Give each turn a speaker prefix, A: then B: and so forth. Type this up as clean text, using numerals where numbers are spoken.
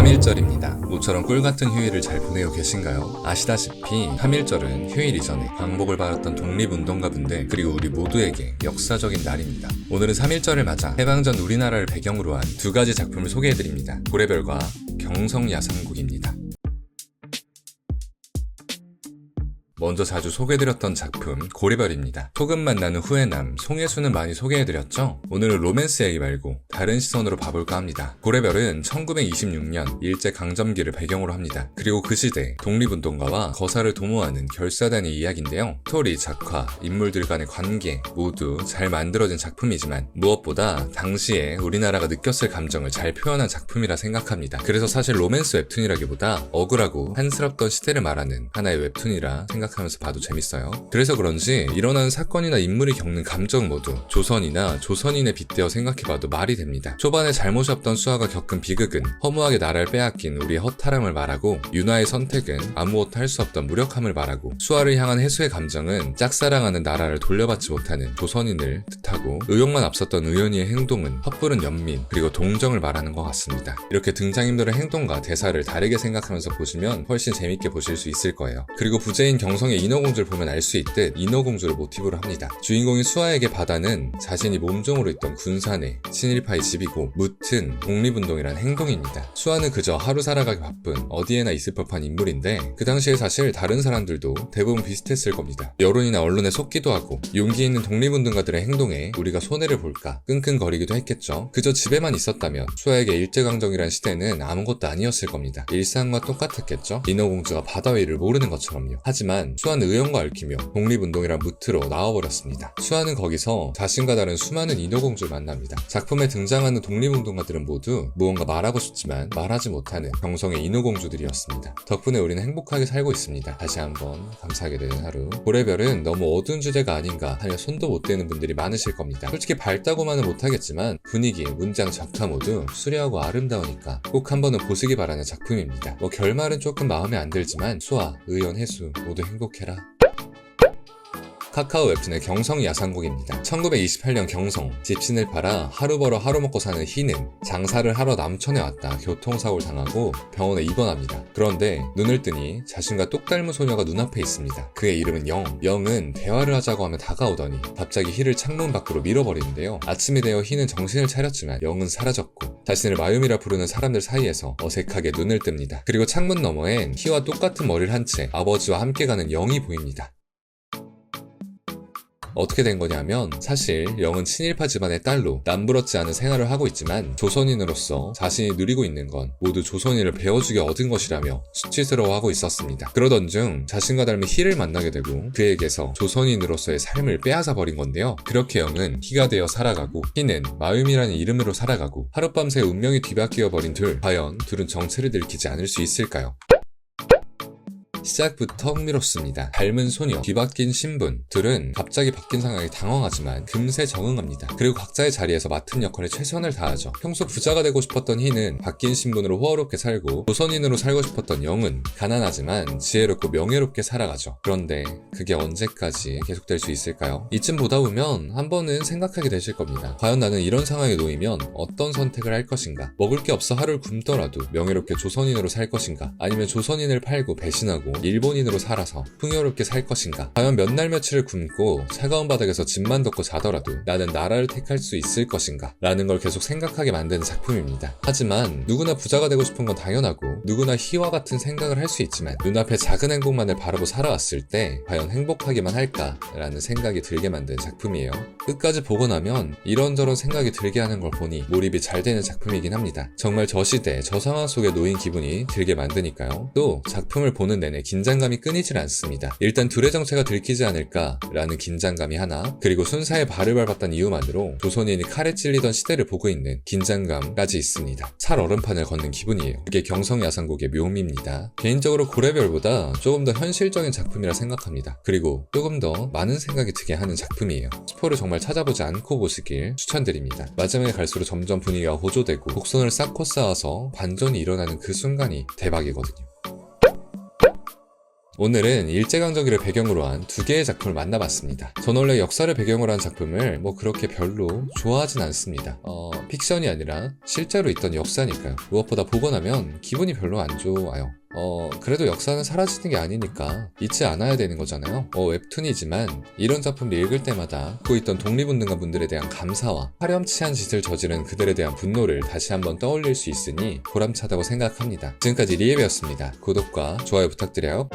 A: 3.1절입니다. 모처럼 꿀같은 휴일을 잘 보내고 계신가요? 아시다시피 3.1절은 휴일 이전에 광복을 받았던 독립운동가분들 그리고 우리 모두에게 역사적인 날입니다. 오늘은 3.1절을 맞아 해방전 우리나라를 배경으로 한 두 가지 작품을 소개해드립니다. 고래별과 경성야상곡입니다. 먼저 자주 소개해드렸던 작품 고래별입니다. 소금만 나는 후회남, 송혜수는 많이 소개해드렸죠? 오늘은 로맨스 얘기 말고 다른 시선으로 봐볼까 합니다. 고래별은 1926년 일제강점기를 배경으로 합니다. 그리고 그 시대 독립운동가와 거사를 도모하는 결사단의 이야기인데요. 스토리, 작화, 인물들 간의 관계 모두 잘 만들어진 작품이지만 무엇보다 당시에 우리나라가 느꼈을 감정을 잘 표현한 작품이라 생각합니다. 그래서 사실 로맨스 웹툰이라기보다 억울하고 한스럽던 시대를 말하는 하나의 웹툰이라 생각하면서 봐도 재밌어요. 그래서 그런지 일어나는 사건이나 인물이 겪는 감정 모두 조선이나 조선인에 빗대어 생각해봐도 말이 됩니다. 초반에 잘못이 없던 수아가 겪은 비극은 허무하게 나라를 빼앗긴 우리의 허탈함을 말하고, 윤아의 선택은 아무것도 할 수 없던 무력함을 말하고, 수아를 향한 해수의 감정은 짝사랑하는 나라를 돌려받지 못하는 조선인을 뜻하고, 의욕만 앞섰던 의연이의 행동은 헛부른 연민 그리고 동정을 말하는 것 같습니다. 이렇게 등장인물의 행동과 대사를 다르게 생각하면서 보시면 훨씬 재밌게 보실 수 있을 거예요. 그리고 부제인 경성의 인어공주를 보면 알 수 있듯 인어공주를 모티브로 합니다. 주인공인 수아에게 바다는 자신이 몸종으로 있던 군산의 친일파의 집이고, 무튼 독립운동이란 행동입니다. 수아는 그저 하루 살아가기 바쁜 어디에나 있을 법한 인물인데, 그 당시에 사실 다른 사람들도 대부분 비슷했을 겁니다. 여론이나 언론에 속기도 하고 용기 있는 독립운동가들의 행동에 우리가 손해를 볼까 끙끙거리기도 했겠죠. 그저 집에만 있었다면 수아에게 일제강점기란 시대는 아무것도 아니었을 겁니다. 일상과 똑같았겠죠. 인어공주가 바다 위를 모르는 것처럼요. 하지만 수아는 의연과 얽히며 독립운동이란 무트로 나와버렸습니다. 수아는 거기서 자신과 다른 수많은 인어공주를 만납니다. 작품에 등장하는 독립운동가들은 모두 무언가 말하고 싶지만 말하지 못하는 경성의 인어공주들이었습니다. 덕분에 우리는 행복하게 살고 있습니다. 다시 한번 감사하게 되는 하루. 고래별은 너무 어두운 주제가 아닌가 하며 손도 못 대는 분들이 많으실 겁니다. 솔직히 밝다고만은 못하겠지만 분위기, 문장, 작화 모두 수려하고 아름다우니까 꼭 한번은 보시기 바라는 작품입니다. 결말은 조금 마음에 안 들지만 수아, 의연, 해수 모두 행복해라. 카카오 웹툰의 경성야상곡입니다. 1928년 경성, 집신을 팔아 하루 벌어 하루 먹고 사는 희는 장사를 하러 남천에 왔다 교통사고를 당하고 병원에 입원합니다. 그런데 눈을 뜨니 자신과 똑 닮은 소녀가 눈앞에 있습니다. 그의 이름은 영. 영은 대화를 하자고 하며 다가오더니 갑자기 희를 창문 밖으로 밀어버리는데요. 아침이 되어 희는 정신을 차렸지만 영은 사라졌고, 자신을 마유미라 부르는 사람들 사이에서 어색하게 눈을 뜹니다. 그리고 창문 너머엔 희와 똑같은 머리를 한 채 아버지와 함께 가는 영이 보입니다. 어떻게 된 거냐면, 사실 영은 친일파 집안의 딸로 남부럽지 않은 생활을 하고 있지만 조선인으로서 자신이 누리고 있는 건 모두 조선인을 배워주게 얻은 것이라며 수치스러워하고 있었습니다. 그러던 중 자신과 닮은 희를 만나게 되고 그에게서 조선인으로서의 삶을 빼앗아 버린 건데요. 그렇게 영은 희가 되어 살아가고 희는 마음이라는 이름으로 살아가고, 하룻밤새 운명이 뒤바뀌어 버린 과연 둘은 정체를 들키지 않을 수 있을까요? 시작부터 흥미롭습니다. 닮은 소녀, 뒤바뀐 신분, 둘은 갑자기 바뀐 상황에 당황하지만 금세 적응합니다. 그리고 각자의 자리에서 맡은 역할에 최선을 다하죠. 평소 부자가 되고 싶었던 희는 바뀐 신분으로 호화롭게 살고, 조선인으로 살고 싶었던 영은 가난하지만 지혜롭고 명예롭게 살아가죠. 그런데 그게 언제까지 계속될 수 있을까요? 이쯤 보다 보면 한 번은 생각하게 되실 겁니다. 과연 나는 이런 상황에 놓이면 어떤 선택을 할 것인가? 먹을 게 없어 하루를 굶더라도 명예롭게 조선인으로 살 것인가? 아니면 조선인을 팔고 배신하고 일본인으로 살아서 풍요롭게 살 것인가? 과연 몇 날 며칠을 굶고 차가운 바닥에서 짐만 덮고 자더라도 나는 나라를 택할 수 있을 것인가? 라는 걸 계속 생각하게 만드는 작품입니다. 하지만 누구나 부자가 되고 싶은 건 당연하고, 누구나 희와 같은 생각을 할 수 있지만 눈앞에 작은 행복만을 바라고 살아왔을 때 과연 행복하기만 할까? 라는 생각이 들게 만든 작품이에요. 끝까지 보고 나면 이런저런 생각이 들게 하는 걸 보니 몰입이 잘 되는 작품이긴 합니다. 정말 저 시대, 저 상황 속에 놓인 기분이 들게 만드니까요. 또 작품을 보는 내내 긴장감이 끊이질 않습니다. 일단 둘의 정체가 들키지 않을까라는 긴장감이 하나, 그리고 순사에 발을 밟았다는 이유만으로 조선인이 칼에 찔리던 시대를 보고 있는 긴장감까지 있습니다. 살 얼음판을 걷는 기분이에요. 그게 경성야상곡의 묘미입니다. 개인적으로 고래별보다 조금 더 현실적인 작품이라 생각합니다. 그리고 조금 더 많은 생각이 들게 하는 작품이에요. 스포를 정말 찾아보지 않고 보시길 추천드립니다. 마지막에 갈수록 점점 분위기가 호조되고 곡선을 쌓고 쌓아서 반전이 일어나는 그 순간이 대박이거든요. 오늘은 일제강점기를 배경으로 한 두 개의 작품을 만나봤습니다. 전 원래 역사를 배경으로 한 작품을 그렇게 별로 좋아하진 않습니다. 픽션이 아니라 실제로 있던 역사니까요. 무엇보다 보고 나면 기분이 별로 안 좋아요. 그래도 역사는 사라지는 게 아니니까 잊지 않아야 되는 거잖아요. 웹툰이지만 이런 작품을 읽을 때마다 갖고 있던 독립운동가 분들에 대한 감사와 파렴치한 짓을 저지른 그들에 대한 분노를 다시 한번 떠올릴 수 있으니 보람차다고 생각합니다. 지금까지 리에베였습니다. 구독과 좋아요 부탁드려요.